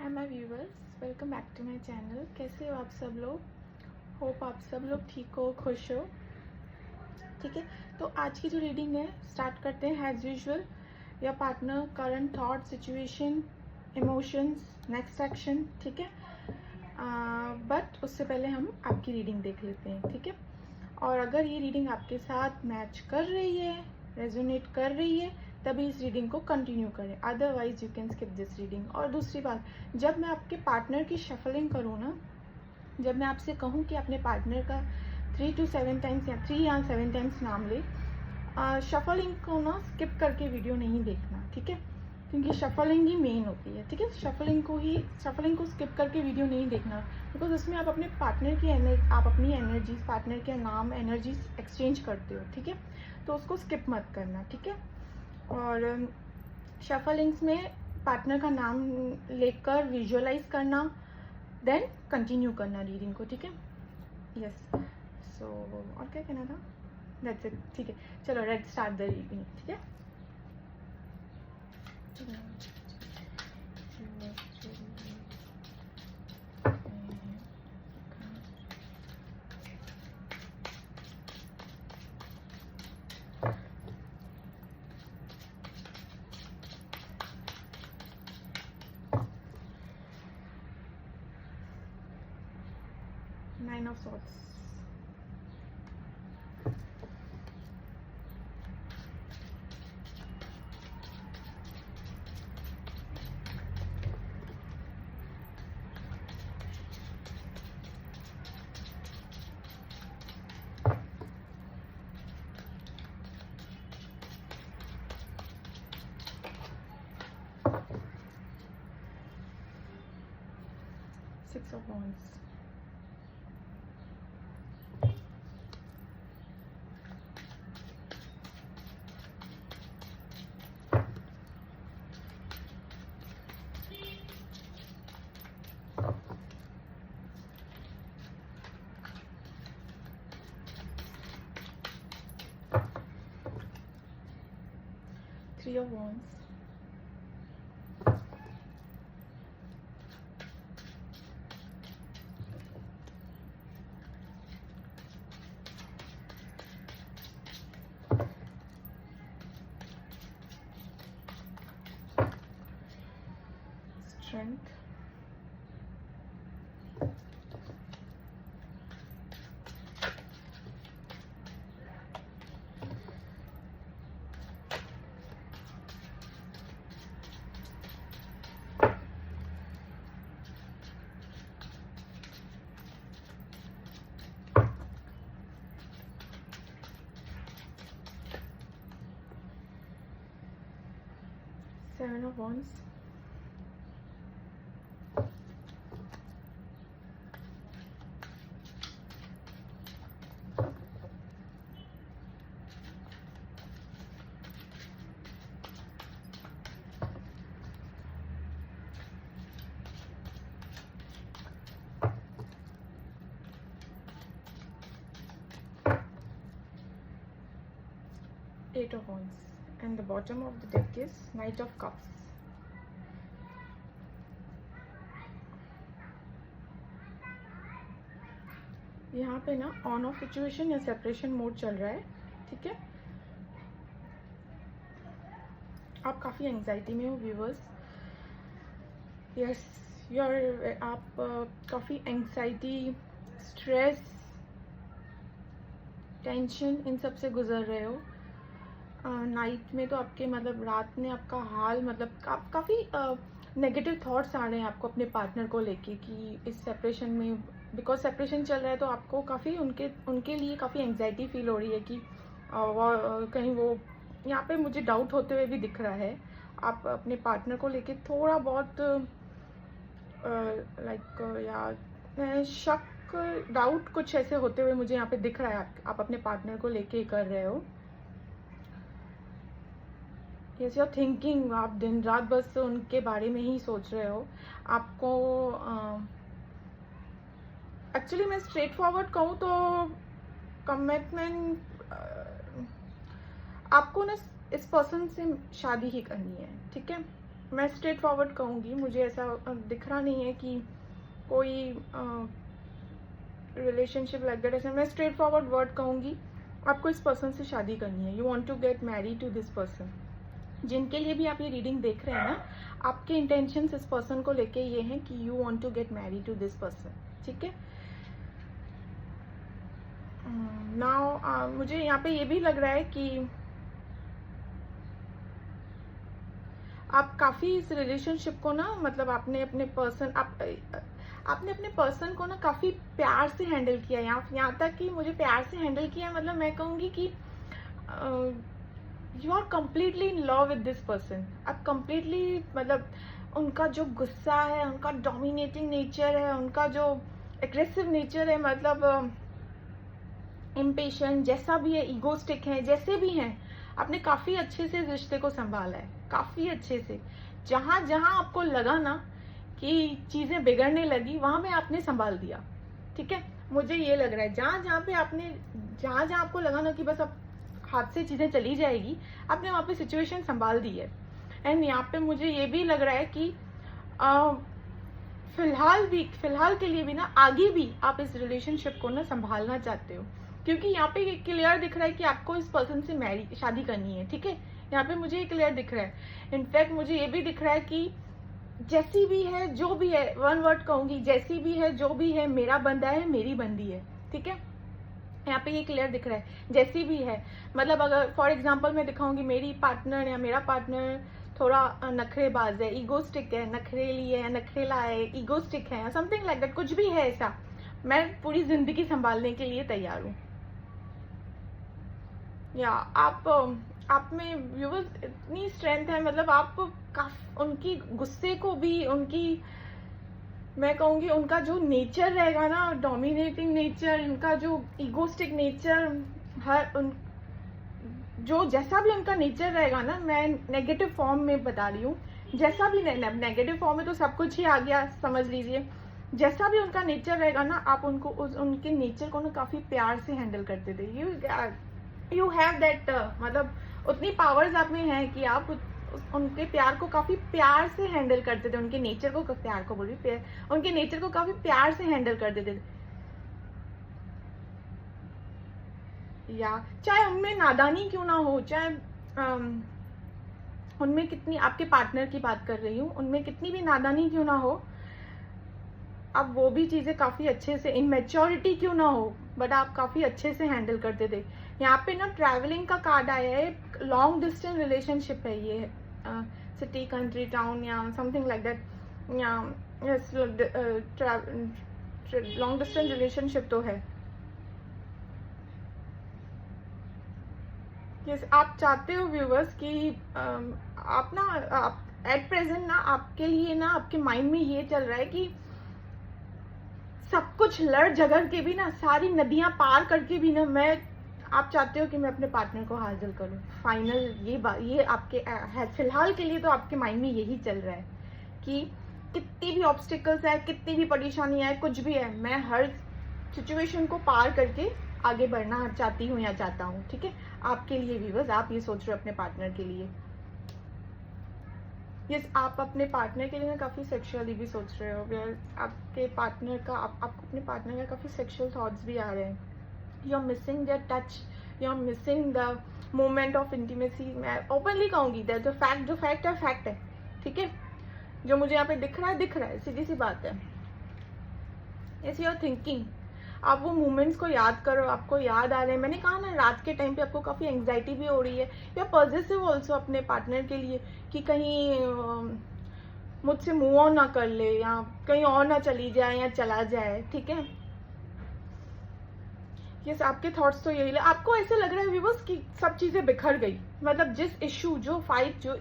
Hi my viewers, welcome back to my channel. कैसे हो आप सब लोग? होप आप सब लोग ठीक हो, खुश हो। ठीक है, तो आज की जो रीडिंग है स्टार्ट करते हैं। As usual, your partner, current thought, situation, emotions, next action. ठीक है, बट उससे पहले हम आपकी रीडिंग देख लेते हैं। ठीक है, और अगर ये रीडिंग आपके साथ मैच कर रही है, रेजोनेट कर रही है, तभी इस रीडिंग को कंटिन्यू करें, otherwise you can skip this reading. और दूसरी बात, जब मैं आपके पार्टनर की शफलिंग करूँ ना, जब मैं आपसे कहूँ कि अपने पार्टनर का 3 to 7 टाइम्स या 3 या 7 टाइम्स नाम ले, शफलिंग को ना स्किप करके वीडियो नहीं देखना। ठीक है, क्योंकि शफलिंग ही मेन होती है। ठीक है, शफलिंग को स्किप करके वीडियो नहीं देखना, बिकॉज उसमें आप अपने पार्टनर की आप अपनी एनर्जीज, पार्टनर के नाम, एनर्जीज एक्सचेंज करते हो। ठीक है, तो उसको स्किप मत करना। ठीक है, और शफलिंग्स में पार्टनर का नाम लेकर विजुअलाइज करना, देन कंटिन्यू करना रीडिंग को। ठीक है, यस। सो और क्या कहना था? That's it. ठीक है, चलो लेट्स स्टार्ट द रीडिंग। ठीक है, Nine of Swords, Six of Wands, Three of Wands, Strength, Seven of Wands, Eight of Wands, and the bottom of the deck is Knight of Cups. यहाँ पे ना on off situation या separation mode चल रहा है। ठीक है, आप काफ़ी एंजाइटी में हो व्यूवर्स। यस, आप काफ़ी एंजाइटी, स्ट्रेस, टेंशन, इन सब से गुजर रहे हो। नाइट में तो आपके मतलब रात में आपका हाल मतलब आप काफ़ी नेगेटिव थॉट्स आ रहे हैं आपको अपने पार्टनर को लेके कि इस सेपरेशन में, बिकॉज सेपरेशन चल रहा है तो आपको काफ़ी उनके लिए काफ़ी एंजाइटी फील हो रही है कि कहीं वो, यहाँ पे मुझे डाउट होते हुए भी दिख रहा है। आप अपने पार्टनर को लेके थोड़ा बहुत या शक, डाउट कुछ ऐसे होते हुए मुझे यहाँ पे दिख रहा है। आप अपने पार्टनर को लेके कर रहे हो। यस, यूर थिंकिंग, आप दिन रात बस उनके बारे में ही सोच रहे हो। आपको एक्चुअली मैं स्ट्रेट फॉरवर्ड कहूँ तो कमिटमेंट, आपको ना इस पर्सन से शादी ही करनी है। ठीक है, मैं स्ट्रेट फॉरवर्ड कहूँगी, मुझे ऐसा दिख रहा नहीं है कि कोई रिलेशनशिप लाइक दैट। ऐसे मैं स्ट्रेट फॉरवर्ड वर्ड कहूँगी, आपको इस पर्सन से शादी करनी है। You want to get married to this person. जिनके लिए भी आप ये रीडिंग देख रहे हैं ना, आपके इंटेंशंस इस पर्सन को लेके ये हैं कि you want to get married to this person, ठीक है। नाउ मुझे यहाँ पे ये भी लग रहा है कि आप काफ़ी इस रिलेशनशिप को ना, मतलब आपने अपने पर्सन को ना काफ़ी प्यार से हैंडल किया। यहाँ तक कि मुझे प्यार से हैंडल किया, मतलब मैं कहूँगी कि you are completely in love with this person. आप कम्प्लीटली, मतलब उनका जो गुस्सा है, उनका डोमिनेटिंग नेचर है, उनका जो एग्रेसिव नेचर है, मतलब इम्पेशेंट जैसा भी है, ईगोस्टिक है, जैसे भी हैं, आपने काफ़ी अच्छे से रिश्ते को संभाला है, काफ़ी अच्छे से। जहाँ जहाँ आपको लगा ना कि चीज़ें बिगड़ने लगी, वहाँ में आपने संभाल दिया, ठीक है। मुझे ये लग रहा है जहाँ जहाँ आपको लगा ना कि बस अब हाथ से चीज़ें चली जाएगी, आपने वहाँ पे सिचुएशन संभाल दी है। एंड यहाँ पे मुझे ये भी लग रहा है कि फिलहाल के लिए भी ना, आगे भी आप इस रिलेशनशिप को ना संभालना चाहते हो, क्योंकि यहाँ पे क्लियर दिख रहा है कि आपको इस पर्सन से शादी करनी है, ठीक है। यहाँ पे मुझे ये क्लियर दिख रहा है। इनफैक्ट मुझे ये भी दिख रहा है कि जैसी भी है, जो भी है, वन वर्ड कहूंगी, जैसी भी है, जो भी है, मेरा बंदा है, मेरी बंदी है, ठीक है। यहाँ पे ये क्लियर दिख रहा है, जैसी भी है। मतलब अगर फॉर एग्जांपल मैं दिखाऊंगी, मेरी पार्टनर या मेरा पार्टनर थोड़ा नखरेबाज है, ईगोस्टिक है, नखरेली है, नखरेला है, ईगोस्टिक है, समथिंग लाइक दैट, कुछ भी है ऐसा, मैं पूरी जिंदगी संभालने के लिए तैयार हूँ। या आप में व्यूअर्स इतनी स्ट्रेंथ है, मतलब आप उनकी गुस्से को भी, उनकी, मैं कहूँगी उनका जो नेचर रहेगा ना, डोमिनेटिंग नेचर, उनका जो ईगोस्टिक नेचर, जो जैसा भी उनका नेचर रहेगा ना, मैं नेगेटिव फॉर्म में बता रही हूँ, जैसा भी नेगेटिव फॉर्म में तो सब कुछ ही आ गया, समझ लीजिए। जैसा भी उनका नेचर रहेगा ना, आप उनको उनके नेचर को ना काफ़ी प्यार से हैंडल करते थे। यू हैव दैट, मतलब उतनी पावर्स आप में है कि आप उनके प्यार को काफ़ी प्यार से हैंडल करते थे, उनके नेचर को, प्यार को बोल रही, उनके नेचर को काफ़ी प्यार से हैंडल करते थे। या चाहे उनमें नादानी क्यों ना हो, चाहे उनमें कितनी, आपके पार्टनर की बात कर रही हूँ, उनमें कितनी भी नादानी क्यों ना हो, अब वो भी चीज़ें काफ़ी अच्छे से, इनमेच्योरिटी क्यों ना हो, बट आप काफ़ी अच्छे से हैंडल करते थे। यहाँ पे ना ट्रैवलिंग का कार्ड आया है, लॉन्ग डिस्टेंस रिलेशनशिप है ये, सिटी, कंट्री, टाउन या समथिंग लाइक दैट, या लॉन्ग डिस्टेंस रिलेशनशिप तो है। यस, आप चाहते हो व्यूवर्स कि आप ना, एट प्रेजेंट ना, आपके लिए ना, आपके माइंड में ये चल रहा है कि सब कुछ लड़ झगड़ के भी ना, सारी नदियां पार करके भी ना, आप चाहते हो कि मैं अपने पार्टनर को हासिल करूं फाइनल। ये आपके है फिलहाल के लिए, तो आपके माइंड में यही चल रहा है कि कितनी भी ऑब्स्टिकल्स है, कितनी भी परेशानियां है, कुछ भी है, मैं हर सिचुएशन को पार करके आगे बढ़ना चाहती हूँ या चाहता हूँ, ठीक है। आपके लिए व्यूअर्स, आप ये सोच रहे हो अपने पार्टनर के लिए। यस, आप अपने पार्टनर के लिए ना काफ़ी सेक्सुअली भी सोच रहे हो। आपके पार्टनर का, आपको अपने पार्टनर का काफ़ी सेक्सुअल थॉट्स भी आ रहे हैं। You are missing the touch, you are missing the moment of intimacy. मैं ओपनली कहूँगी दैट जो फैक्ट है, ठीक है। जो मुझे यहाँ पे दिख रहा है, सीधी सी बात है। यस, यू आर थिंकिंग, आप वो मोमेंट्स को याद करो, आपको याद आ रहे हैं। मैंने कहा ना, रात के टाइम पे आपको काफ़ी एंग्जाइटी भी हो रही है, या पॉजिटिव ऑल्सो अपने पार्टनर के लिए, कि कहीं मुझसे मूव ऑन ना कर ले, या कहीं और ना चली जाए या चला जाए, ठीक है। यस, आपके थॉट्स तो यही, आपको ऐसे लग रहा है व्यूअर्स कि सब चीज़ें बिखर गई, मतलब जिस इशू, जो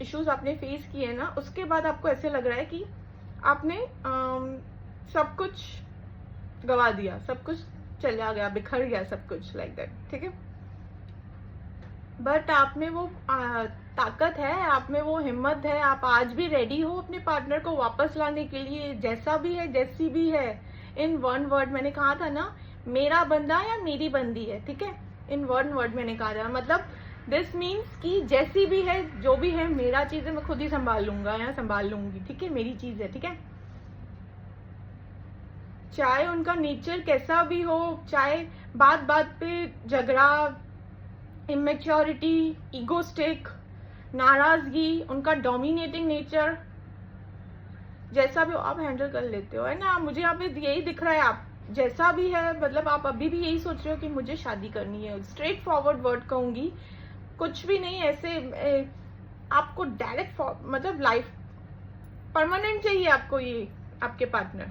इश्यूज आपने फेस किए ना, उसके बाद आपको ऐसे लग रहा है कि आपने सब कुछ गवा दिया, सब कुछ चला गया, बिखर गया सब कुछ, लाइक दैट, ठीक है। बट आप में वो ताकत है, आप में वो हिम्मत है, आप आज भी रेडी हो अपने पार्टनर को वापस लाने के लिए, जैसा भी है, जैसी भी है। इन वन वर्ड मैंने कहा था ना, मेरा बंदा या मेरी बंदी है, ठीक है। इन वन वर्ड मैंने कहा था, मतलब दिस मीन्स कि जैसी भी है, जो भी है, मेरा चीज़ है, मैं खुद ही संभाल लूंगा या संभाल लूंगी, ठीक है, मेरी चीज़ है, ठीक है। चाहे उनका नेचर कैसा भी हो, चाहे बात बात पे झगड़ा, इमेच्योरिटी, ईगोस्टिक, नाराजगी, उनका डोमिनेटिंग नेचर, जैसा भी हो आप हैंडल कर लेते हो, है ना। मुझे यहाँ पे यही दिख रहा है, आप जैसा भी है, मतलब आप अभी भी यही सोच रहे हो कि मुझे शादी करनी है। स्ट्रेट फॉरवर्ड वर्ड कहूंगी, कुछ भी नहीं ऐसे आपको डायरेक्ट मतलब लाइफ परमानेंट चाहिए आपको, ये आपके पार्टनर।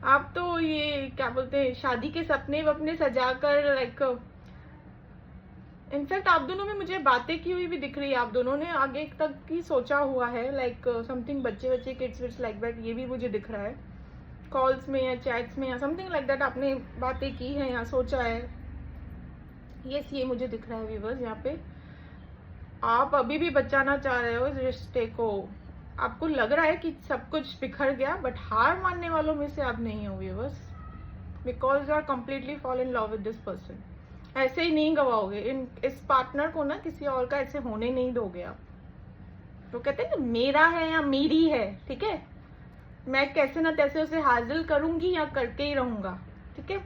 आप तो ये क्या बोलते हैं, शादी के सपने वपने सजाकर, लाइक इनफैक्ट आप दोनों में मुझे बातें की हुई भी दिख रही है, आप दोनों ने आगे तक की सोचा हुआ है, लाइक समथिंग बच्चे किड्स विड्स लाइक दैट, ये भी मुझे दिख रहा है कॉल्स में या चैट्स में या समथिंग लाइक दैट, आपने बातें की है या सोचा है। यस, ये मुझे दिख रहा है व्यूअर्स। यहाँ पे आप अभी भी बचाना चाह रहे हो इस रिश्ते को, आपको लग रहा है कि सब कुछ बिखर गया, बट हार मानने वालों में से आप नहीं हो viewers, because you are completely fall in love with this person. ऐसे ही नहीं गवाओगे इस पार्टनर को ना, किसी और का ऐसे होने नहीं दोगे आप। तो कहते हैं ना, मेरा है या मेरी है, ठीक है, मैं कैसे ना तैसे उसे हासिल करूंगी या करके ही रहूंगा, ठीक है।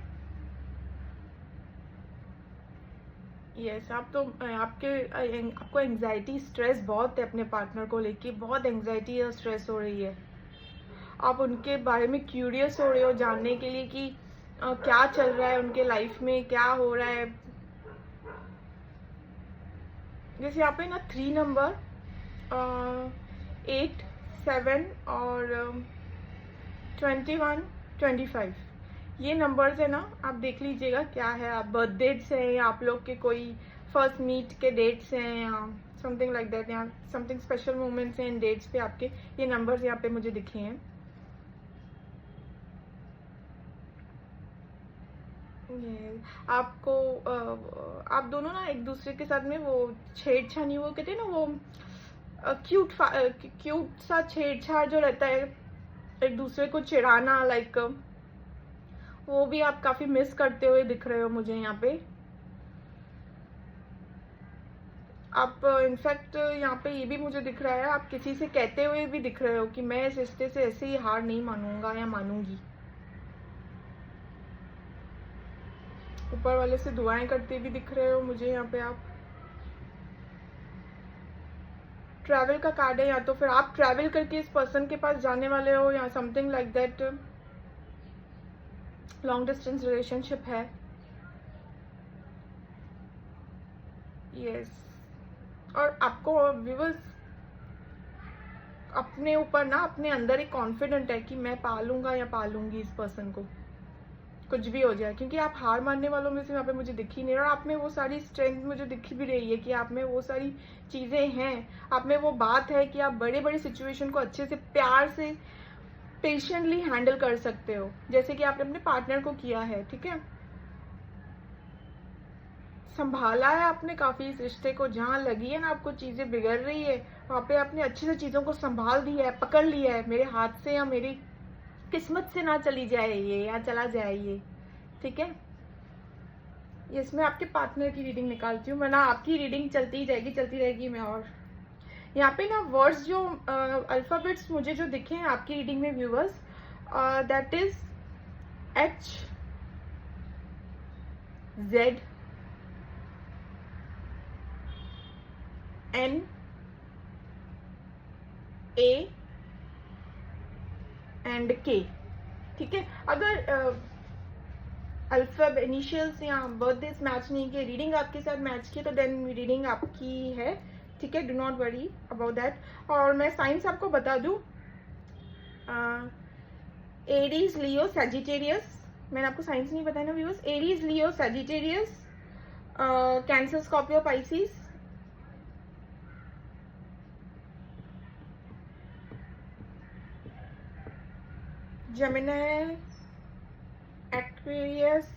यस, आप तो आपको एंजाइटी स्ट्रेस बहुत है अपने पार्टनर को लेके, बहुत एंजाइटी और स्ट्रेस हो रही है। आप उनके बारे में क्यूरियस हो रहे हो जानने के लिए कि क्या चल रहा है उनके लाइफ में, क्या हो रहा है। जैसे यहाँ पे ना 3 नंबर, 8, 7 और 21, 25, ये नंबर्स है ना, आप देख लीजिएगा क्या है। आप बर्थ डेट्स हैं या आप लोग के कोई फर्स्ट मीट के डेट्स हैं या समथिंग लाइक दैट, या समथिंग स्पेशल मोमेंट्स हैं इन डेट्स पे आपके, ये नंबर्स यहाँ पे मुझे दिखे हैं। आपको आप दोनों ना एक दूसरे के साथ में वो छेड़छानी, वो कहते हैं ना, वो क्यूट सा छेड़छाड़ जो रहता है, एक दूसरे को चिढ़ाना, लाइक वो भी आप काफी मिस करते हुए दिख रहे हो मुझे यहाँ पे। आप इनफैक्ट यहाँ पे ये भी मुझे दिख रहा है, आप किसी से कहते हुए भी दिख रहे हो कि मैं इस रिश्ते से ऐसे ही हार नहीं मानूंगा या मानूंगी। ऊपर वाले से दुआएं करते भी दिख रहे हो मुझे यहाँ पे। आप ट्रैवल का कार्ड है, या तो फिर आप ट्रैवल करके इस पर्सन के पास जाने वाले हो या something like that, long distance relationship है। यस, और आपको व्यूअर्स अपने ऊपर ना, अपने अंदर एक कॉन्फिडेंट है कि मैं पालूंगा या पालूंगी इस पर्सन को, कुछ भी हो जाए, क्योंकि आप हार मानने वालों में से यहाँ पे मुझे दिख ही नहीं रहा। आप में वो सारी स्ट्रेंथ मुझे दिख भी रही है कि आप में वो सारी चीजें हैं, आप में वो बात है कि आप बड़े बड़े सिचुएशन को अच्छे से प्यार से पेशेंटली हैंडल कर सकते हो, जैसे कि आपने अपने पार्टनर को किया है, ठीक है। संभाला है आपने काफी इस रिश्ते को, जहाँ लगी है ना आपको चीजें बिगड़ रही है, वहां पे आपने अच्छे से चीजों को संभाल दिया है, पकड़ लिया है, मेरे हाथ से या मेरी किस्मत से ना चली जाए ये, या चला जाए ये, ठीक है। इसमें आपके पार्टनर की रीडिंग निकालती हूँ मैं ना, आपकी रीडिंग चलती रहेगी मैं। और यहाँ पे ना वर्ड्स जो अल्फाबेट्स मुझे जो दिखे हैं आपकी रीडिंग में viewers, that is H, Z, N, A and K, ठीक है। अगर अल्फाब इनिशियल्स या बर्थडेज मैच नहीं किए, रीडिंग आपके साथ मैच की, तो देन रीडिंग आपकी है, ठीक है। Do not worry about that. और मैं साइंस आपको बता दूं, एरीज, लियो, सैजिटेरियस, मैंने आपको साइंस नहीं बताया ना viewers, Aries, Leo, Sagittarius, Cancer, Scorpio, Pisces, Gemini, Aquarius,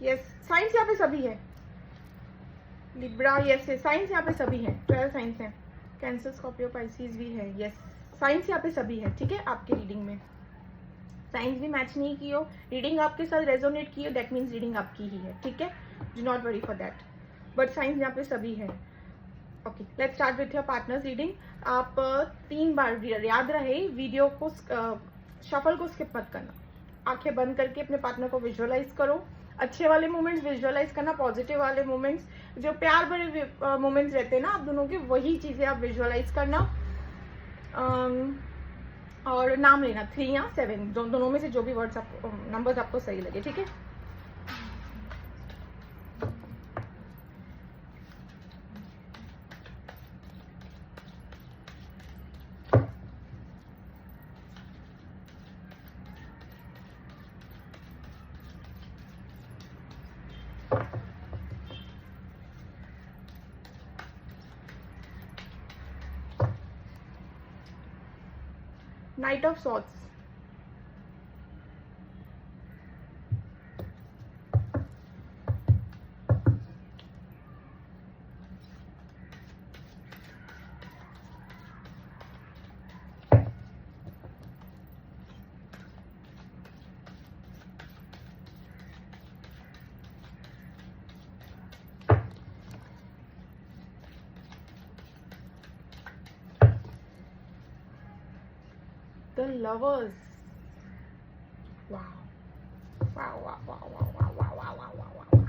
yes science यहाँ पे सभी है, लिब्रा, यस साइंस यहाँ पे सभी है, 12 साइंस है, कैंसर, स्कॉर्पियो, पाइसिस भी है, यस साइंस यहाँ पे सभी है, ठीक है। आपकी रीडिंग में साइंस भी मैच नहीं की हो, रीडिंग आपके साथ रेजोनेट की हो, दैट मीन्स रीडिंग आपकी ही है, ठीक है। Do not worry for that. But science यहाँ पे सभी है। Okay, let's start with your partners reading. आप 3 बार याद रहे वीडियो को शफल को स्किप मत करना। आंखें बंद करके अपने पार्टनर को विजुअलाइज करो। अच्छे वाले मोमेंट्स विजुअलाइज करना, पॉजिटिव वाले मोमेंट्स, जो प्यार भरे मोमेंट्स रहते हैं ना आप दोनों के, वही चीजें आप विजुअलाइज करना। और नाम लेना 3 या 7, दोनों में से जो भी वर्ड्स आपको, नंबर्स आपको सही लगे, ठीक है। Knight of Swords, the Lovers. Wow. Wow, wow, wow, wow, wow, wow, wow, wow, wow, wow.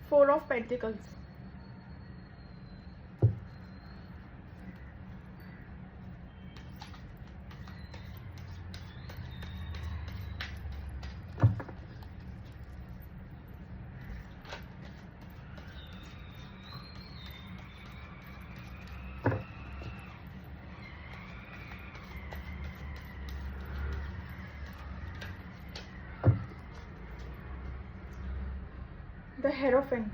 Four of Pentacles. The Hierophant.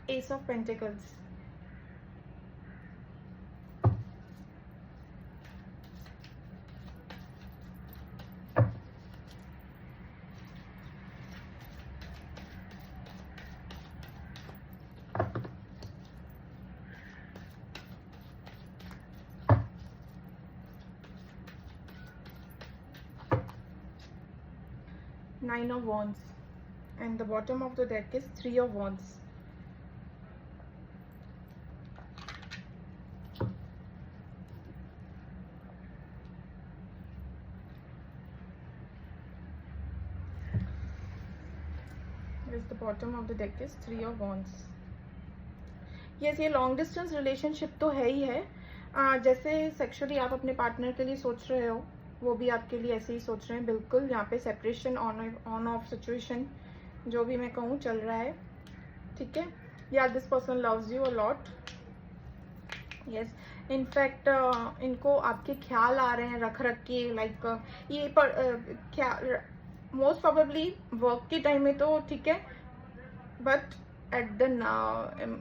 Ace of Pentacles. Nine of Wands, and the bottom of the deck is Three of Wands. Yes, the bottom of the deck is Three of Wands. Yes, ये long distance relationship तो है ही है। जैसे sexually आप अपने partner के लिए सोच रहे हो, वो भी आपके लिए ऐसे ही सोच रहे हैं। बिल्कुल यहाँ पे सेपरेशन, ऑन ऑफ सिचुएशन, जो भी मैं कहूँ चल रहा है, ठीक है। या this person loves you a lot. Yes, in fact इनको आपके ख्याल आ रहे हैं रख के, लाइक ये पर क्या मोस्ट प्रोबेबली वर्क के टाइम में तो ठीक है, बट एट द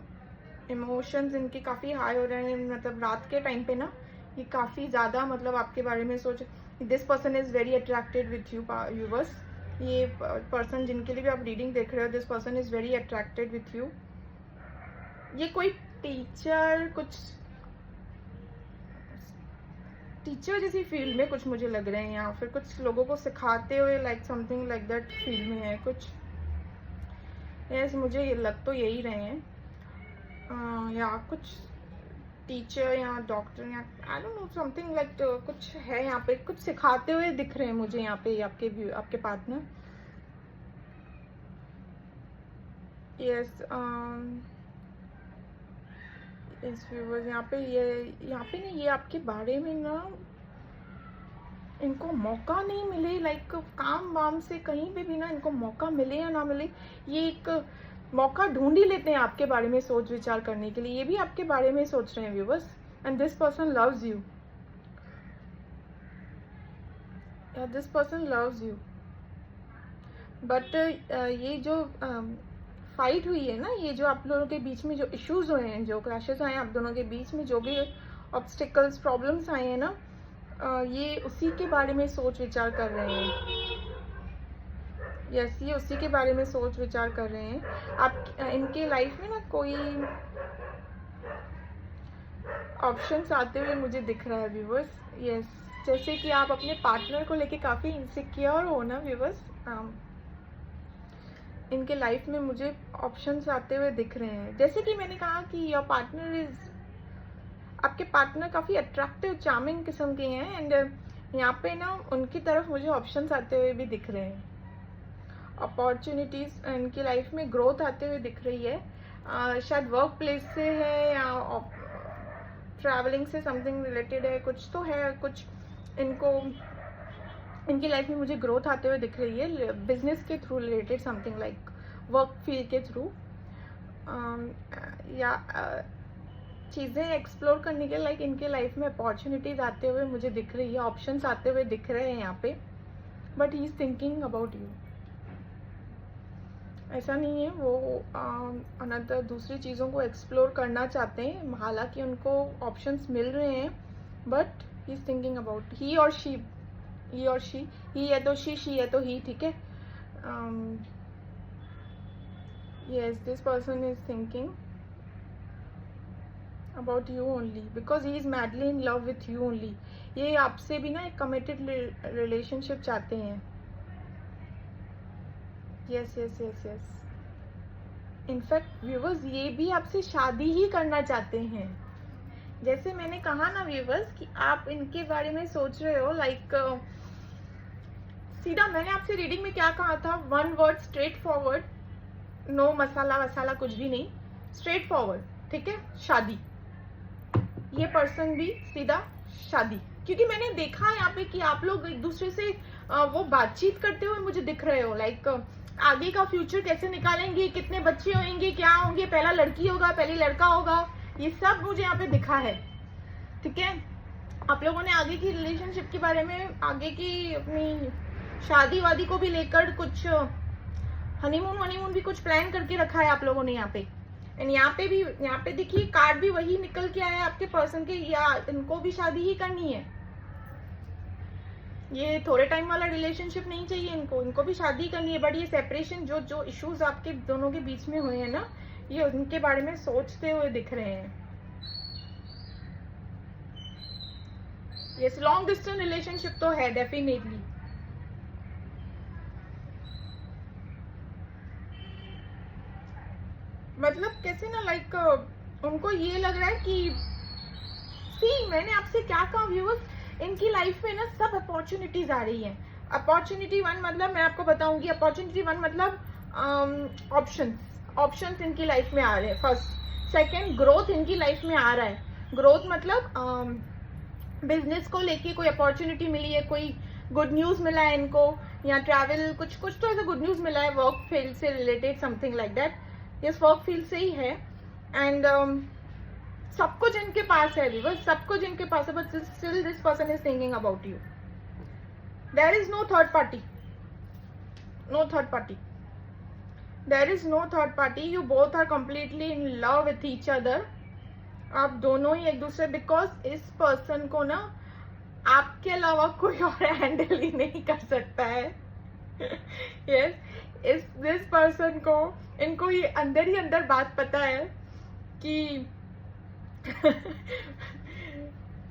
इमोशंस इनके काफ़ी हाई हो रहे हैं। मतलब रात के टाइम पे ना ये काफ़ी ज़्यादा मतलब आपके बारे में सोच। This person is very attracted with you yours. ये पर्सन जिनके लिए भी आप रीडिंग देख रहे हो, this person is very attracted with you. ये कोई टीचर, कुछ टीचर जैसी फील्ड में कुछ मुझे लग रहे हैं, या फिर कुछ लोगों को सिखाते हुए, like something like that field में है कुछ। यस, मुझे ये लग तो यही रहे हैं, या कुछ टीचर या डॉक्टर या I don't know something like कुछ है यहाँ पे, कुछ सिखाते हुए दिख रहे हैं मुझे यहाँ पे आपके पार्टनर। यस, इस व्यूवर्स यहाँ पे ना ये आपके बारे में ना इनको मौका नहीं मिले, लाइक काम वाम से कहीं पे भी ना इनको मौका मिले या ना मिले, ये एक मौका ढूंढ ही लेते हैं आपके बारे में सोच विचार करने के लिए। ये भी आपके बारे में सोच रहे हैं viewers, and this person loves you, this person loves you. But ये जो फाइट हुई है ना, ये जो आप लोगों के बीच में जो इश्यूज हुए हैं, जो क्लैशेस आए हैं आप दोनों के बीच में, जो भी ऑब्स्टिकल्स प्रॉब्लम्स आए हैं ना, ये उसी के बारे में सोच विचार कर रहे हैं। यस, ये उसी के बारे में सोच विचार कर रहे हैं। आप इनके लाइफ में ना कोई ऑप्शंस आते हुए मुझे दिख रहा है व्यूवर्स। यस, जैसे कि आप अपने पार्टनर को लेके काफ़ी इनसिक्योर हो ना व्यूवर्स, इनके लाइफ में मुझे ऑप्शंस आते हुए दिख रहे हैं। जैसे कि मैंने कहा कि योर पार्टनर इज, आपके पार्टनर काफ़ी अट्रैक्टिव चार्मिंग किस्म के हैं, एंड यहाँ पे ना उनकी तरफ मुझे ऑप्शंस आते हुए भी दिख रहे हैं। अपॉर्चुनिटीज़ इनकी लाइफ में ग्रोथ आते हुए दिख रही है। शायद वर्क प्लेस से है या ट्रैवलिंग से समथिंग रिलेटेड है, कुछ तो है, कुछ इनको इनकी लाइफ में मुझे ग्रोथ आते हुए दिख रही है, बिजनेस के through related, something like work field के थ्रू, या चीज़ें एक्सप्लोर करने के लाइक इनके लाइफ में अपॉर्चुनिटीज़ आते हुए मुझे दिख रही है, ऑप्शंस आते हुए दिख रहे हैं यहाँ पे। But he is thinking about you. ऐसा नहीं है वो अनदर दूसरी चीज़ों को एक्सप्लोर करना चाहते हैं, हालांकि उनको ऑप्शंस मिल रहे हैं, but he is thinking about he और शी, ही है तो शी है तो ही, ठीक है। Yes, this person is thinking about you only because he is madly in love with you only. ये आपसे भी ना एक कमिटेड रिलेशनशिप चाहते हैं। Yes yes yes yes, in fact viewers ये भी आपसे शादी ही करना चाहते हैं। जैसे मैंने कहा ना व्यूवर्स कि आप इनके बारे में सोच रहे हो, लाइक सीधा मैंने आपसे रीडिंग में क्या कहा था, one word, straightforward, no masala वसाला कुछ भी नहीं, स्ट्रेट फॉरवर्ड, ठीक है, शादी। ये पर्सन भी सीधा शादी, क्योंकि मैंने देखा है यहाँ पे कि आप लोग एक दूसरे से वो बातचीत करते हुए मुझे दिख रहे हो, लाइक आगे का फ्यूचर कैसे निकालेंगे, कितने बच्चे होंगे, क्या होंगे, पहला लड़की होगा, पहले लड़का होगा, ये सब मुझे यहाँ पे दिखा है, ठीक है। आप लोगों ने आगे की रिलेशनशिप के बारे में, आगे की अपनी शादी वादी को भी लेकर कुछ हनीमून भी कुछ प्लान करके रखा है आप लोगों ने यहाँ पे। एंड यहाँ पे देखिए कार्ड भी वही निकल के आया आपके पर्सन के, या इनको भी शादी ही करनी है। ये थोड़े टाइम वाला रिलेशनशिप नहीं चाहिए इनको भी शादी करनी है। बट ये सेपरेशन, जो इश्यूज आपके दोनों के बीच में हुए हैं ना, ये उनके बारे में सोचते हुए दिख रहे हैं। यस, लॉन्ग डिस्टेंस रिलेशनशिप तो है डेफिनेटली। मतलब कैसे ना, लाइक उनको ये लग रहा है कि मैंने आपसे क्या कहा व्यूअर्स, इनकी लाइफ में ना सब अपॉर्चुनिटीज आ रही हैं। अपॉर्चुनिटी वन मतलब मैं आपको बताऊंगी, अपॉर्चुनिटी वन मतलब ऑप्शंस इनकी लाइफ में आ रहे हैं। फर्स्ट, सेकंड, ग्रोथ इनकी लाइफ में आ रहा है। ग्रोथ मतलब बिजनेस को लेके कोई अपॉर्चुनिटी मिली है, कोई गुड न्यूज मिला है इनको, या ट्रैवल कुछ तो ऐसा गुड न्यूज मिला है, वर्क फील्ड से related, something like that. Yes, work field से ही है। एंड सब कुछ इनके पास है व्यूअर्स, सब कुछ इनके पास है, but still this person is thinking about you. There is no third party, no third party, there is no third party. You both are completely in love with each other. आप दोनों ही एक दूसरे, because इस person को ना आपके अलावा कोई और हैंडल ही नहीं कर सकता है। यस, दिस पर्सन को, इनको ये अंदर ही अंदर बात पता है कि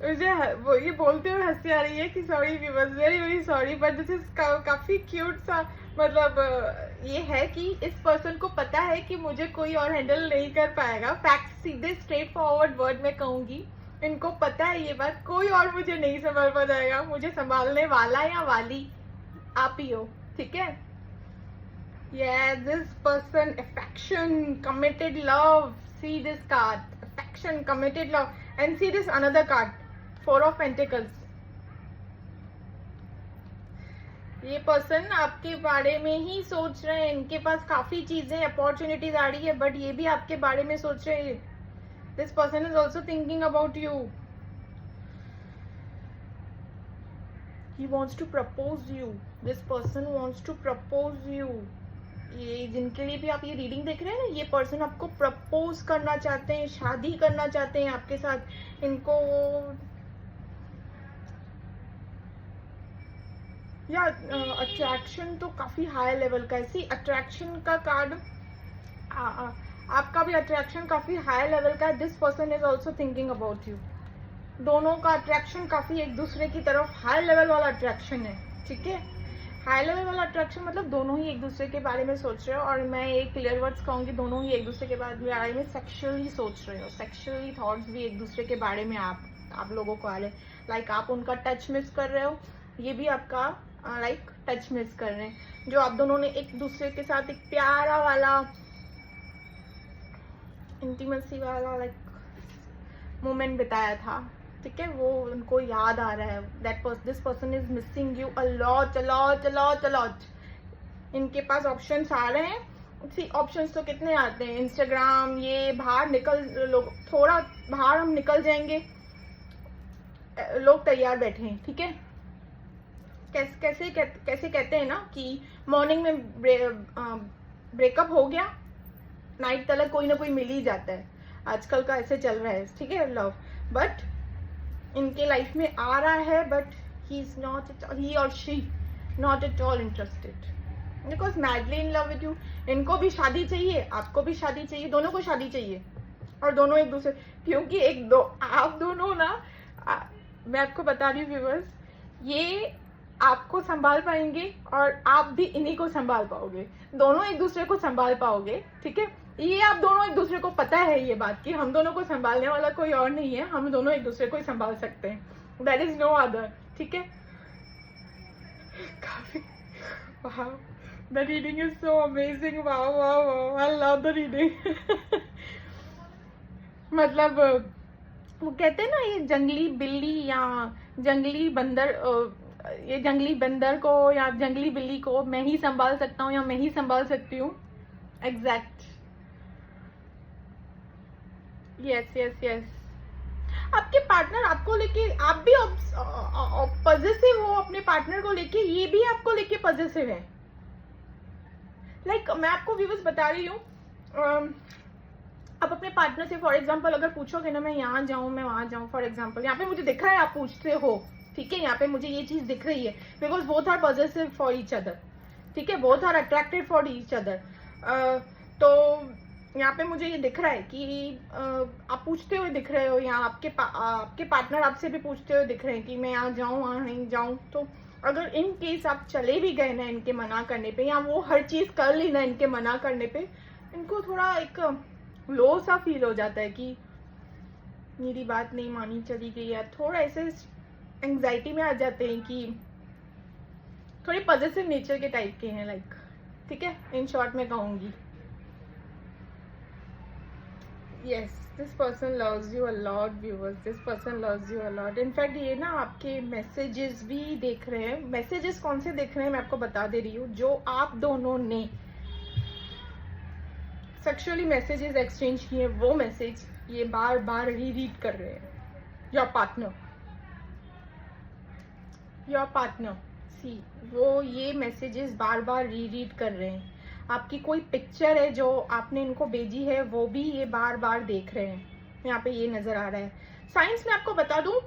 मुझे वो ये बोलते हुए हंसी आ रही है कि sorry viewers, very very sorry, but this is काफी क्यूट सा, मतलब ये है कि इस पर्सन को पता है कि मुझे कोई और हैंडल नहीं कर पाएगा। फैक्ट, सीधे स्ट्रेट फॉरवर्ड वर्ड में कहूंगी, इनको पता है ये बात, कोई और मुझे नहीं संभाल पाएगा, मुझे संभालने वाला या वाली आप ही हो, ठीक है। Yeah, this person, affection, committed love. See this card, affection, committed love, and see this another card, Four of Pentacles. ये पर्सन आपके बारे में ही सोच रहे हैं, इनके पास काफी चीजें अपॉर्चुनिटीज आ रही है, बट ये भी आपके बारे में सोच रहे हैं. This person is also thinking about you. He wants to propose you. This person wants to propose you. ये जिनके लिए भी आप ये रीडिंग देख रहे हैं ना, ये पर्सन आपको प्रपोज करना चाहते हैं, शादी करना चाहते हैं आपके साथ. इनको या अट्रैक्शन तो काफी हाई लेवल का है. सी अट्रैक्शन का कार्ड, आपका भी अट्रैक्शन काफी हाई लेवल का है. This person is also thinking about you. दोनों का अट्रैक्शन काफी एक दूसरे की तरफ हाई लेवल वाला अट्रैक्शन है. ठीक है, हाई लेवल वाला अट्रैक्शन मतलब दोनों ही एक दूसरे के बारे में सोच रहे हो. और मैं एक क्लियर वर्ड्स कहूंगी, दोनों ही एक दूसरे के बारे में सेक्सुअली सोच रहे हो. सेक्सुअली थॉट्स भी एक दूसरे के बारे में आप लोगों को आ रहे. लाइक आप उनका टच मिस कर रहे हो, ये भी आपका लाइक टच मिस कर रहे हैं. जो आप दोनों ने एक दूसरे के साथ एक प्यारा वाला इंटीमेसी वाला लाइक मोमेंट बिताया था, ठीक है, वो उनको याद आ रहा है. This person is missing you a lot a lot a lot a lot. इनके पास ऑप्शंस आ रहे हैं. सी ऑप्शंस तो कितने आते हैं, इंस्टाग्राम, ये बाहर निकल लोग, थोड़ा बाहर हम निकल जाएंगे, लोग तैयार बैठे हैं. ठीक है, कैसे कहते हैं ना कि मॉर्निंग में ब्रेकअप हो गया, नाइट तक कोई ना कोई मिल ही जाता है. आजकल का ऐसे चल रहा है. ठीक है, लव. बट इनके लाइफ में आ रहा है, बट ही इज नॉट, ही और she not at all interested, because madly in love with you. इनको भी शादी चाहिए, आपको भी शादी चाहिए, दोनों को शादी चाहिए. और दोनों एक दूसरे, क्योंकि आप दोनों ना, मैं आपको बता रही हूँ व्यूअर्स, ये आपको संभाल पाएंगे और आप भी इन्हीं को संभाल पाओगे. दोनों एक दूसरे को संभाल पाओगे. ठीक है, ये आप दोनों एक दूसरे को पता है ये बात कि हम दोनों को संभालने वाला कोई और नहीं है, हम दोनों एक दूसरे को ही संभाल सकते हैं. That is no other. ठीक है, काफी wow, the reading is so amazing. Wow wow wow, I love the reading. मतलब वो कहते हैं ना, ये जंगली बिल्ली या जंगली बंदर, ये जंगली बंदर को या जंगली बिल्ली को मैं ही संभाल सकता हूँ या मैं ही संभाल सकती हूँ. एग्जैक्ट. Yes yes yes. आपके पार्टनर आपको लेके, आप भी पॉजिटिव हो अपने पार्टनर को लेके, ये भी आपको लेके पॉजिटिव है. लाइक मैं आपको व्यूअर्स बता रही हूँ, आप अपने पार्टनर से फॉर एग्जांपल अगर पूछोगे ना, मैं यहाँ जाऊँ मैं वहां जाऊँ, फॉर एग्जांपल यहाँ पे मुझे दिख रहा है आप पूछते हो. ठीक है, यहाँ पे मुझे ये चीज दिख रही है, because both are positive for each other. ठीक है, both are attracted for each other. तो यहाँ पे मुझे ये दिख रहा है कि आप पूछते हुए दिख रहे हो, या आपके पार्टनर आपसे भी पूछते हुए दिख रहे हैं कि मैं यहाँ जाऊँ वहाँ नहीं जाऊँ. तो अगर इन केस आप चले भी गए ना इनके मना करने पे, या वो हर चीज कर ली ना इनके मना करने पे, इनको थोड़ा एक लो सा फील हो जाता है कि मेरी बात नहीं मानी, चली गई. या थोड़ा ऐसे एंग्जाइटी में आ जाते हैं कि थोड़ी पॉजिटिव नेचर के टाइप के हैं लाइक. ठीक है, इन शॉर्ट में कहूंगी. Yes, this person loves you a lot viewers. This person loves you a lot. In fact ये ना आपके मैसेजेस भी देख रहे हैं. मैसेजेस कौन से देख रहे हैं मैं आपको बता दे रही हूँ. जो आप दोनों ने सेक्सुअली मैसेजेस एक्सचेंज किए, वो मैसेज ये बार बार रीड कर रहे हैं. योर पार्टनर सी, वो ये मैसेजेस बार बार रीड कर रहे हैं. आपकी कोई पिक्चर है जो आपने इनको भेजी है, वो भी ये बार बार देख रहे हैं. यहाँ पे ये नजर आ रहा है. साइंस में आपको बता दूं,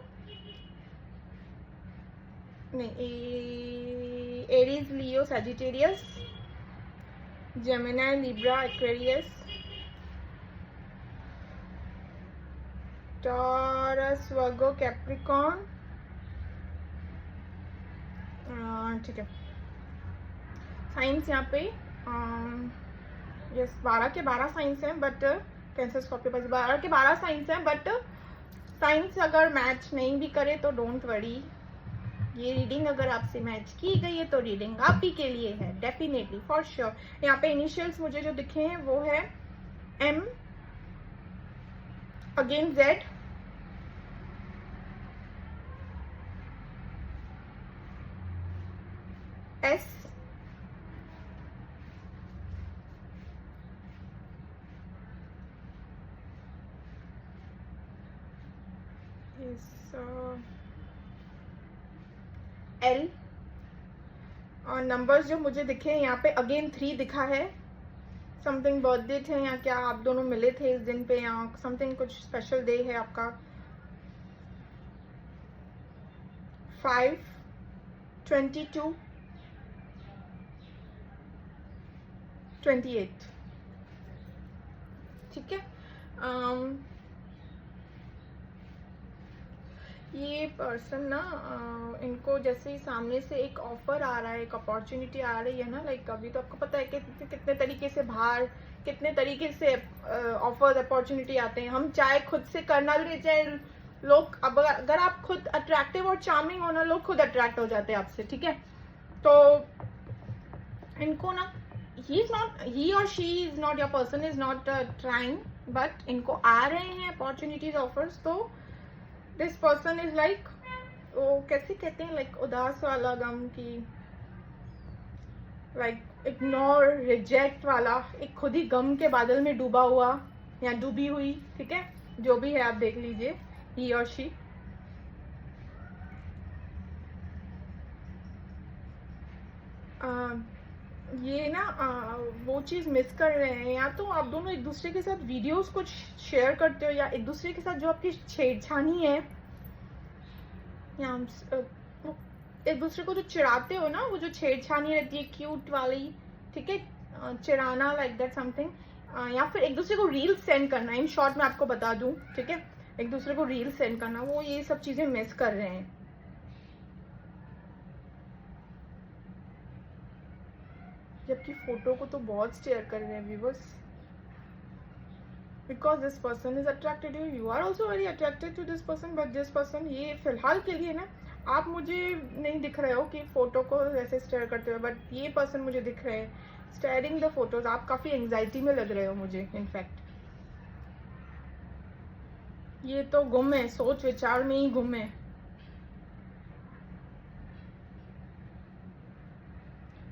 नहीं, Aries, Leo, Sagittarius, Gemini, Libra, Aquarius, Taurus, Virgo, Capricorn. ठीक है, साइंस यहाँ पे यस 12 के 12 साइंस हैं, बट कैंसर, स्कॉर्पियो, 12 के 12 साइंस हैं. बट साइंस अगर मैच नहीं भी करे तो डोंट वरी. ये रीडिंग अगर आपसे मैच की गई है तो रीडिंग आप ही के लिए है, डेफिनेटली, फॉर श्योर. यहाँ पे इनिशियल्स मुझे जो दिखे हैं वो है M, again Z, S, L, और नंबर्स जो मुझे दिखे यहाँ पे अगेन 3 दिखा है। समथिंग बर्थडे थे या क्या आप दोनों मिले थे इस दिन पे, या समथिंग कुछ स्पेशल डे है आपका। 5, 22, 28, ठीक है। ये पर्सन ना इनको जैसे ही सामने से एक ऑफर आ रहा है, एक अपॉर्चुनिटी आ रही है ना, लाइक अभी तो आपको पता है कि कितने तरीके से बाहर कितने तरीके से ऑफर अपॉर्चुनिटी आते हैं। हम चाहे खुद से करना भी चाहे लोग, अब अगर आप खुद अट्रैक्टिव और चार्मिंग हो ना, लोग खुद अट्रैक्ट हो जाते हैं आपसे, ठीक है। तो इनको ना ही और she is not, your person is not trying, but इनको आ रहे हैं अपॉर्चुनिटीज ऑफर्स। तो दिस पर्सन इज लाइक, वो कैसे कहते हैं, लाइक उदास वाला गम की, लाइक इग्नोर रिजेक्ट वाला, एक खुद ही गम के बादल में डूबा हुआ या डूबी हुई, ठीक है। जो भी है आप देख लीजिए, ही और शी। ये ना वो चीज़ मिस कर रहे हैं, या तो आप दोनों एक दूसरे के साथ वीडियोस कुछ शेयर करते हो, या एक दूसरे के साथ जो आपकी छेड़छानी है, या एक दूसरे को जो चिढ़ाते हो ना, वो जो छेड़छानी रहती है क्यूट वाली, ठीक है, चिढ़ाना, लाइक दैट समथिंग, या फिर एक दूसरे को रील सेंड करना। इन शॉर्ट मैं आपको बता दूं, ठीक है, एक दूसरे को रील सेंड करना, वो ये सब चीज़ें मिस कर रहे हैं। जबकि फोटो को तो बहुत शेयर कर रहे हैं viewers, because this person is attracted you, you are also very attracted to this person, but this person, ये फिलहाल के लिए ना, आप मुझे नहीं दिख रहे हो कि फोटो को ऐसे स्टेयर करते हुए, बट ये पर्सन मुझे दिख रहे हैं स्टेयरिंग द फोटोज। आप काफी एंजाइटी में लग रहे हो मुझे, इनफैक्ट ये तो गुम है, सोच विचार में ही गुम है।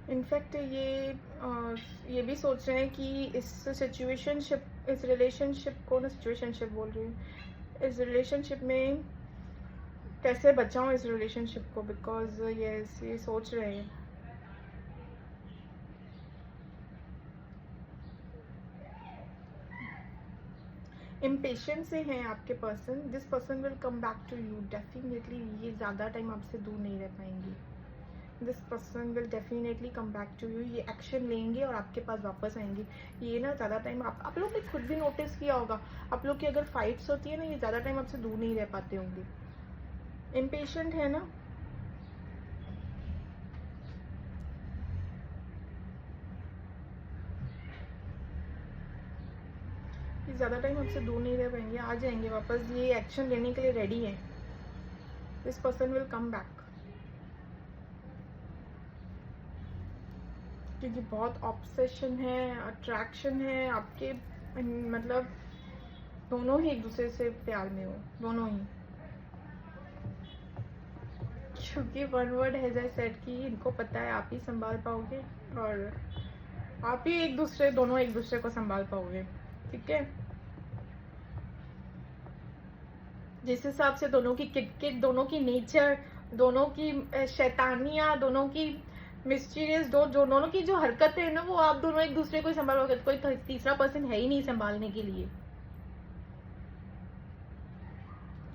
इनफैक्ट ये भी सोच रहे हैं कि इस सिचुएशनशिप, इस रिलेशनशिप को ना, सिचुएशनशिप बोल रही हूँ, इस रिलेशनशिप में कैसे बचाऊं इस रिलेशनशिप को, बिकॉज ये सोच रहे हैं। इम्पेशेंट से हैं आपके person. This person will come back to you definitely. ये ज़्यादा टाइम आपसे दूर नहीं रह पाएंगे। This person will definitely come back to you. ये एक्शन लेंगे और आपके पास वापस आएंगे। ये ना ज़्यादा टाइम, आप लोग ने खुद भी नोटिस किया होगा, आप लोग की अगर फाइट्स होती है ना, ये ज़्यादा टाइम आपसे दूर नहीं रह पाते होंगे। इम्पेशेंट है ना, ये ज़्यादा टाइम आपसे दूर नहीं रह पाएंगे, आ जाएंगे वापस। ये एक्शन लेने के लिए रेडी है। This person will come back, क्योंकि बहुत ऑब्सेशन है, अट्रैक्शन है आपके, मतलब दोनों ही एक दूसरे से प्यार में हो, दोनों ही। क्योंकि वन वर्ड है जैसे सेट की, इनको पता है आप ही संभाल पाओगे और आप ही दोनों एक दूसरे को संभाल पाओगे, ठीक है। जिस हिसाब से दोनों की किटकिट, दोनों की नेचर, दोनों की शैतानियां, दोनों की मिस्टीरियस, दोनों की जो हरकतें है ना, वो आप दोनों एक दूसरे को ही संभालोगे। कोई तीसरा पर्सन है ही नहीं संभालने के लिए।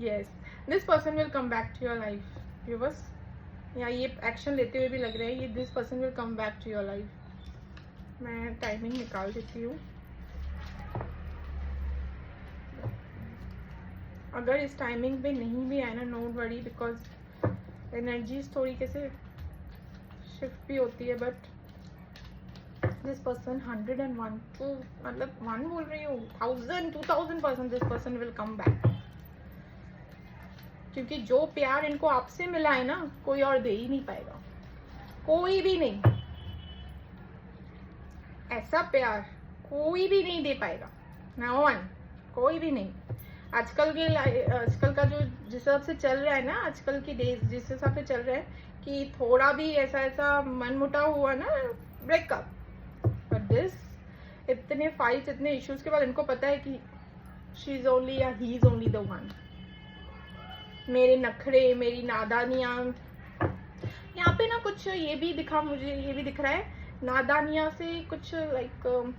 Yes, this person will come back to your life viewers. या ये एक्शन लेते हुए भी लग रहे हैं, ये this person will come back to your life. मैं टाइमिंग निकाल देती हूँ। अगर इस टाइमिंग पे नहीं भी आए ना, नोट वरी, बिकॉज एनर्जीज थोड़ी कैसे शिफ्ट भी होती है। बट दिस पर्सन 101 2, मतलब 1 बोल रही हूँ, 1000 2000% this person will come back. क्योंकि जो प्यार इनको आपसे मिला है ना, कोई और दे ही नहीं पाएगा, कोई भी नहीं। ऐसा प्यार कोई भी नहीं दे पाएगा, no one, कोई भी नहीं। आजकल का जो जिस हिसाब से चल रहा है ना, आजकल की डेज जिस हिसाब से चल रहा है कि थोड़ा भी ऐसा मनमुटाव हुआ ना, ब्रेकअप। बट दिस, इतने फाइट्स, इतने इश्यूज के बाद इनको पता है कि शी इज ओनली या he is only the one. मेरे नखरे, मेरी नादानियां, यहाँ पे ना कुछ ये भी दिख रहा है नादानियां से कुछ लाइक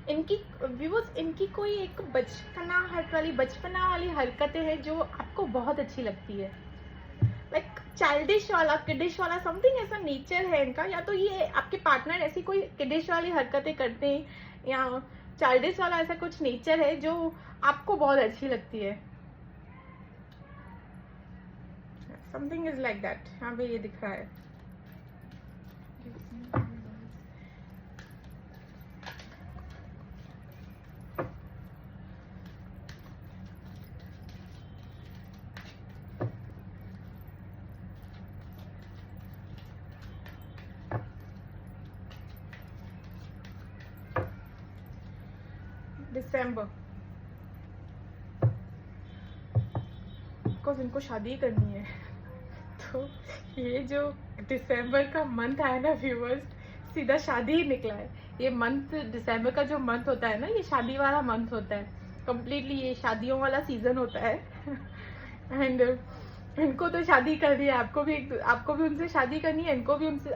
इनकी व्यूअर्स, इनकी कोई एक बचपना वाली हरकतें हैं जो आपको बहुत अच्छी लगती है, लाइक चाइल्डिश वाला, किडिश वाला समथिंग ऐसा नेचर है इनका। या तो ये आपके पार्टनर ऐसी कोई किडिश वाली हरकतें करते हैं या चाइल्डिश वाला ऐसा कुछ नेचर है जो आपको बहुत अच्छी लगती है। समथिंग इज लाइक दैट, यहाँ पे ये दिख रहा है। दिसंबर, बिकॉज इनको शादी करनी है। तो ये जो दिसंबर का मंथ आया ना व्यूअर्स, सीधा शादी ही निकला है। ये मंथ, दिसंबर का जो मंथ होता है ना, ये शादी वाला मंथ होता है कम्प्लीटली, ये शादियों वाला सीजन होता है। एंड इनको तो शादी करनी है, आपको भी उनसे शादी करनी है, इनको भी उनसे,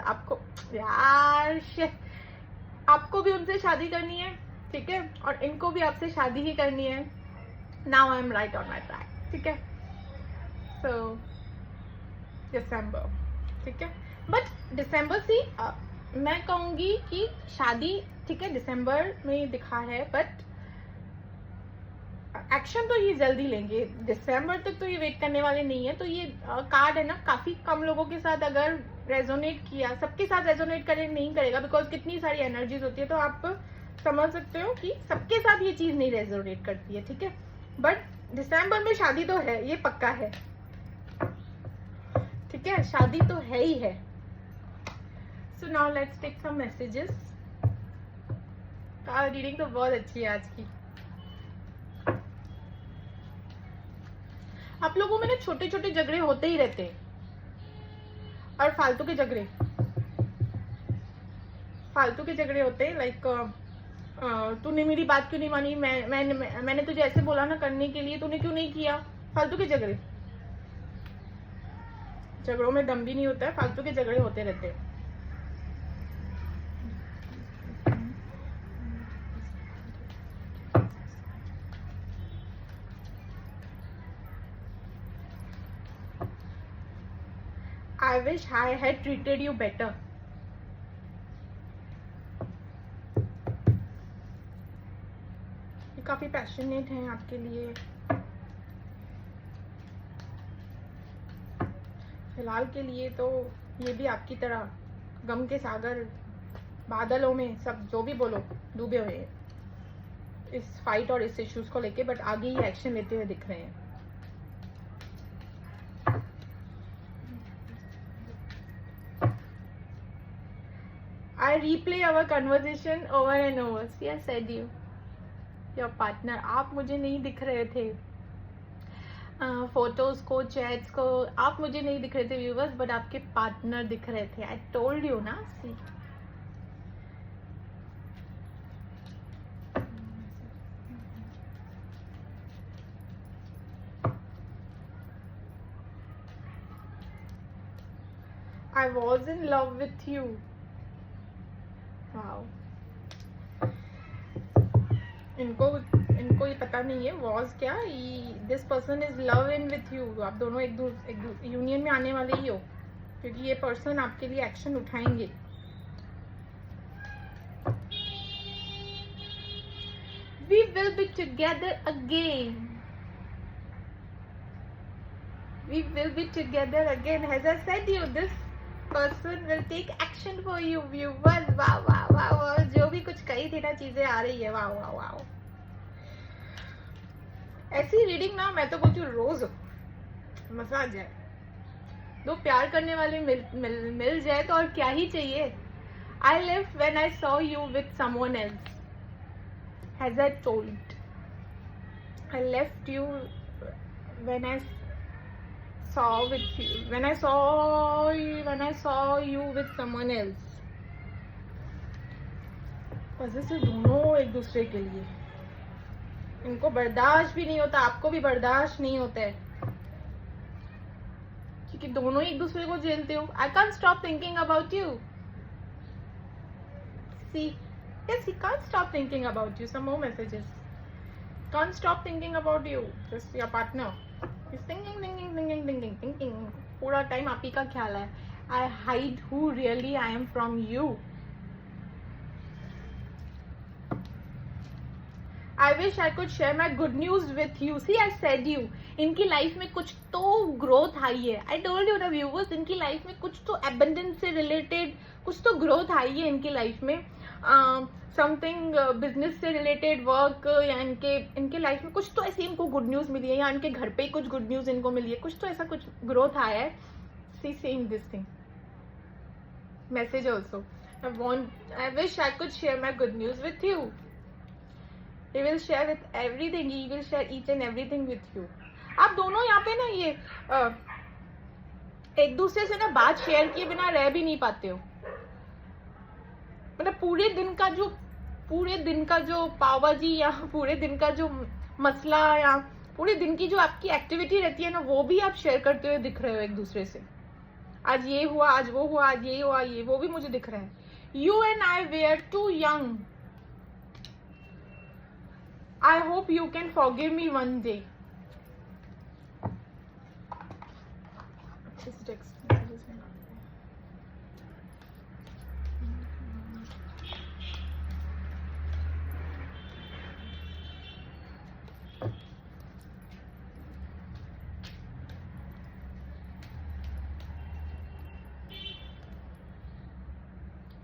आपको भी उनसे शादी करनी है, ठीक है, और इनको भी आपसे शादी ही करनी है। Now I am right on my track, ठीक है। सो दिसंबर, ठीक है, बट दिसंबर से मैं कहूंगी कि शादी, ठीक है, दिसंबर में दिखा है, बट एक्शन तो ये जल्दी लेंगे। दिसंबर तक तो ये वेट करने वाले नहीं है। तो ये कार्ड है ना, काफी कम लोगों के साथ अगर रेजोनेट किया, सबके साथ रेजोनेट नहीं करेगा, बिकॉज कितनी सारी एनर्जीज होती है। तो आप समझ सकते हो कि सबके साथ ये चीज नहीं रेजोनेट करती है, ठीक है। बट दिसंबर में शादी तो है, ये पक्का है, ठीक है, शादी तो है ही है। So now let's take some messages. Reading तो बहुत अच्छी है आज की। आप लोगों में ना छोटे छोटे झगड़े होते ही रहते हैं, और फालतू के झगड़े होते हैं। लाइक तूने मेरी बात क्यों नहीं मानी, मैंने तुझे ऐसे बोला ना करने के लिए, तूने क्यों नहीं किया। फालतू के झगड़ों में दम भी नहीं होता है, फालतू के झगड़े होते रहते हैं। I wish I had treated you better. ये काफी पैशनेट हैं आपके लिए। फिलहाल के लिए तो ये भी आपकी तरह गम के सागर, बादलों में, सब जो भी बोलो, डूबे हुए हैं इस फाइट और इस इश्यूज को लेके, बट आगे ही एक्शन लेते हुए दिख रहे हैं। I replay our conversation over and over. See, I said you, your partner. आप मुझे नहीं दिख रहे थे, फोटोज को, चैट्स को, आप मुझे नहीं दिख रहे थे व्यूवर्स, बट आपके पार्टनर दिख रहे थे। I told you ना। See, I was in love with you. Wow. इनको ये पता नहीं है वॉज क्या। This person is love in with you. आप दोनों एक यूनियन में आने वाले ही हो, क्योंकि ये पर्सन आपके लिए एक्शन उठाएंगे। We will be together again. We will be together again. As I said you, this person will take action for you, viewers. वाह वाह वाह वाह, जो भी कुछ कही थी ना चीजें आ रही है। वाह वाह वाह, ऐसी रीडिंग ना मैं तो बोलती हूँ रोज मजा आ जाए। दो प्यार करने वाले मिल जाए तो और क्या ही चाहिए। I left when I saw you with someone else, as I told I left you when I saw with you, when I saw you with someone else. Possessive दोनों एक दूसरे के लिए, इनको बर्दाश्त भी नहीं होता, आपको भी बर्दाश्त नहीं होता है, क्योंकि दोनों ही एक दूसरे को झेलते हो. I can't stop thinking about you. See, yes, he can't stop thinking about you. Some more messages. Can't stop thinking about you. Just your partner. He's thinking. पूरा टाइम आप ही का ख्याल है. I hide who really I am from you. I wish I could share my good news with you. See, I said you. इनकी life में कुछ तो growth आई है. I told you the viewers, इनकी लाइफ में कुछ तो abundance से रिलेटेड कुछ तो ग्रोथ आई है इनकी लाइफ में. समथिंग बिजनेस से रिलेटेड वर्क, या इनके लाइफ में कुछ तो ऐसी इनको गुड न्यूज मिली है, या इनके घर पे ही कुछ गुड न्यूज इनको मिली है, कुछ तो ऐसा कुछ ग्रोथ आया है. See saying this thing. Message also. I wish I could share my good news with you. He will share with everything. He will share each and everything with you. आप दोनों यहाँ पे ना ये एक दूसरे से ना बात शेयर किए बिना रह भी नहीं पाते हो. मतलब पूरे दिन का जो पावबाजी, या पूरे दिन का जो मसला, या पूरे दिन की जो आपकी एक्टिविटी रहती है ना, वो भी आप शेयर करते हुए दिख रहे हो एक दूसरे से. आज ये हुआ, आज वो हुआ, आज ये हुआ, ये वो भी मुझे दिख रहा है. You and I were too young. I hope you can forgive me one day.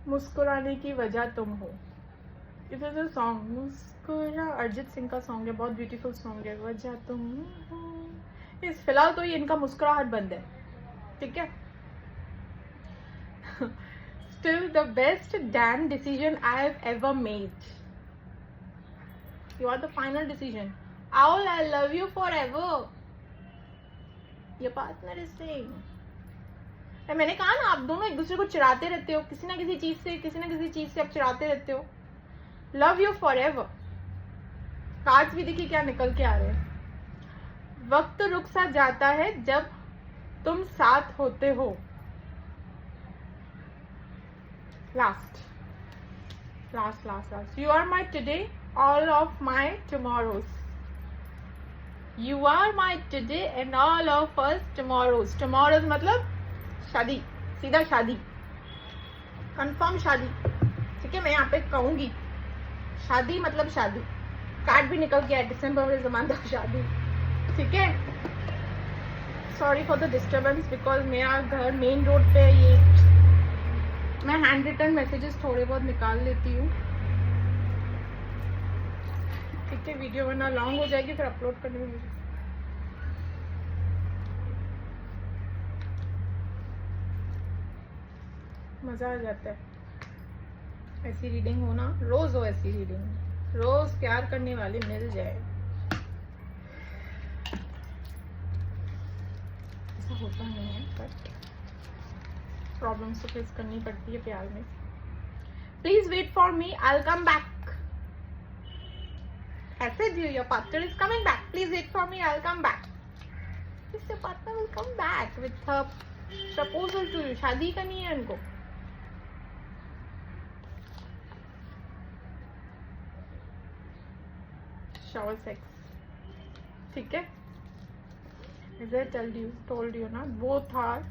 मुस्कुराने की वजह तुम हो. It is a song. मुस्कुरा, अरिजीत सिंह का सॉन्ग है, बहुत ब्यूटीफुल सॉन्ग है. वजह तुम हो. इस फिलहाल तो ये इनका मुस्कुराहट बंद है, ठीक है. Still the best damn decision I have ever made. You are the final decision. Owl, I love you forever. Your partner is saying. मैंने कहा ना, आप दोनों एक दूसरे को चिढ़ाते रहते हो, किसी ना किसी चीज से आप चिढ़ाते रहते हो. Love you for ever. Cards भी देखिए क्या निकल के आ रहे हैं. वक्त रुक सा जाता है जब तुम साथ होते हो. Last. You are my today, all of my tomorrows. You are my today and all of us tomorrows. Tomorrows मतलब शादी, सीधा शादी, कंफर्म शादी, ठीक है. मैं यहाँ पे कहूंगी शादी मतलब शादी. कार्ड भी निकल गया, दिसंबर में जमाना शादी, ठीक है. Sorry for the disturbance, because मेरा घर मेन रोड पे है. ये मैं हैंड रिटन मैसेजेस थोड़े बहुत निकाल लेती हूँ, ठीक है. वीडियो वरना लॉन्ग हो जाएगी फिर अपलोड करने में मुझे मजा आ जाता है. ऐसी रीडिंग हो ना, रोज हो ऐसी रीडिंग, रोज प्यार करने वाले मिल जाए. ऐसा होता नहीं है, बट प्रॉब्लम्स तो फेस करनी पड़ती है प्यार में. Please wait for me, I will come back. ऐसे जी, your partner is coming back. Please wait for me, I will come back. Your partner will come back with proposal to you. शादी करनी है उनको. shower sex, ठीक है. As I told you ना, both are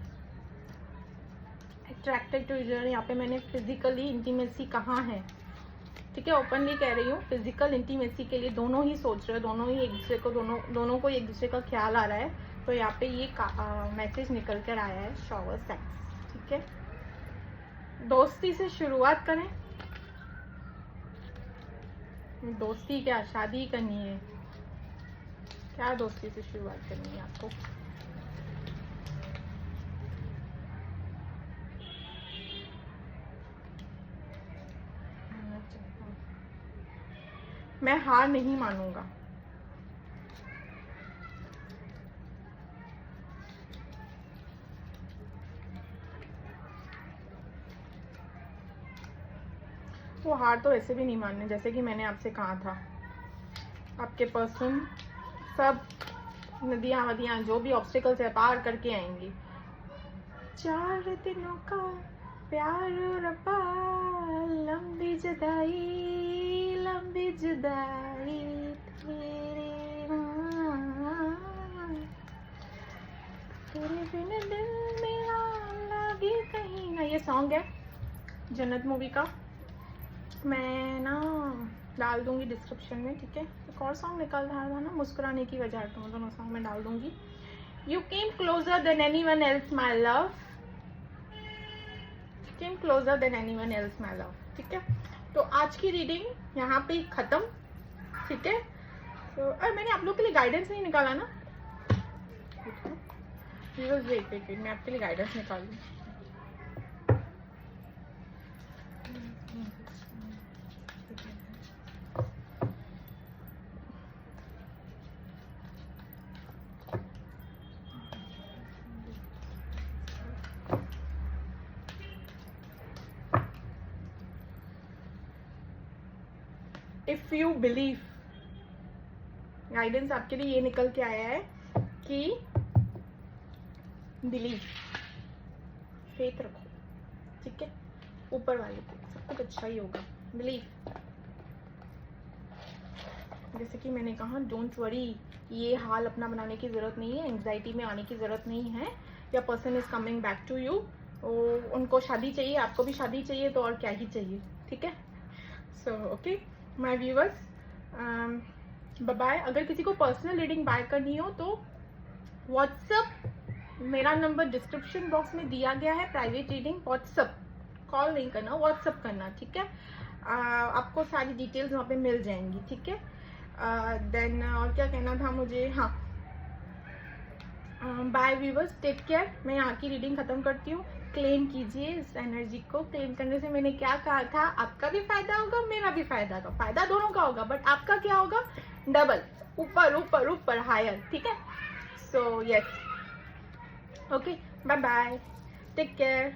attracted to each other. यहाँ पे मैंने फिजिकली इंटीमेसी कहाँ है, ठीक है, ओपनली कह रही हूँ. फिजिकल इंटीमेसी के लिए दोनों ही सोच रहे हो, दोनों ही एक दूसरे को, दोनों को एक दूसरे का ख्याल आ रहा है. तो यहाँ पे ये मैसेज निकल कर आया है, shower sex, ठीक है. दोस्ती से शुरुआत करें. दोस्ती क्या, शादी करनी है क्या? दोस्ती से शुरुआत करनी है आपको. मैं हार नहीं मानूंगा. वो हार तो वैसे भी नहीं मानने, जैसे कि मैंने आपसे कहा था। आपके पर्सन सब नदियाँ वदियाँ जो भी ऑब्स्टिकल्स है पार करके आएंगी। 4 दिनों का प्यार रब्बा, लंबी जुदाई तेरे बिन दिल मेरा लागे कहीं ना। ये सॉन्ग है जन्नत मूवी का, मैं ना डाल दूंगी डिस्क्रिप्शन में, ठीक है। एक और सॉन्ग निकल रहा था ना, मुस्कुराने की वजह, तो दोनों सॉन्ग में डाल दूंगी। You came closure than anyone else my love, came closure than anyone else my love, ठीक है। तो आज की रीडिंग यहाँ पे खत्म, ठीक है। तो मैंने आप लोग के लिए गाइडेंस नहीं निकाला ना, वेट मैं आपके लिए गाइडेंस निकाल दूँ। इफ यू बिलीव, गाइडेंस आपके लिए ये निकल के आया है कि बिलीव, फेथ रखो, ठीक है, ऊपर वाले को, सब कुछ अच्छा ही होगा। बिलीव, जैसे कि मैंने कहा, डोंट वरी, ये हाल अपना बनाने की जरूरत नहीं है, एंग्जाइटी में आने की जरूरत नहीं है। या person is coming back to you, उनको शादी चाहिए, आपको भी शादी चाहिए, तो और क्या ही चाहिए, ठीक है। So okay my viewers, bye. अगर किसी को पर्सनल रीडिंग बाय करनी हो तो व्हाट्सएप, मेरा नंबर डिस्क्रिप्शन बॉक्स में दिया गया है, प्राइवेट रीडिंग, व्हाट्सएप, कॉल नहीं करना, व्हाट्सएप करना, ठीक है। आपको सारी डिटेल्स वहाँ पे मिल जाएंगी, ठीक है। देन और क्या कहना था मुझे, हाँ, बाय व्यूअर्स, टेक केयर। मैं यहाँ की रीडिंग खत्म करती हूँ। क्लेम कीजिए इस एनर्जी को। क्लेम करने से मैंने क्या कहा था, आपका भी फायदा होगा, मेरा भी फायदा होगा, फायदा दोनों का होगा, बट आपका क्या होगा, डबल, ऊपर ऊपर ऊपर, हायर, ठीक है। So yes, okay, bye bye, take care.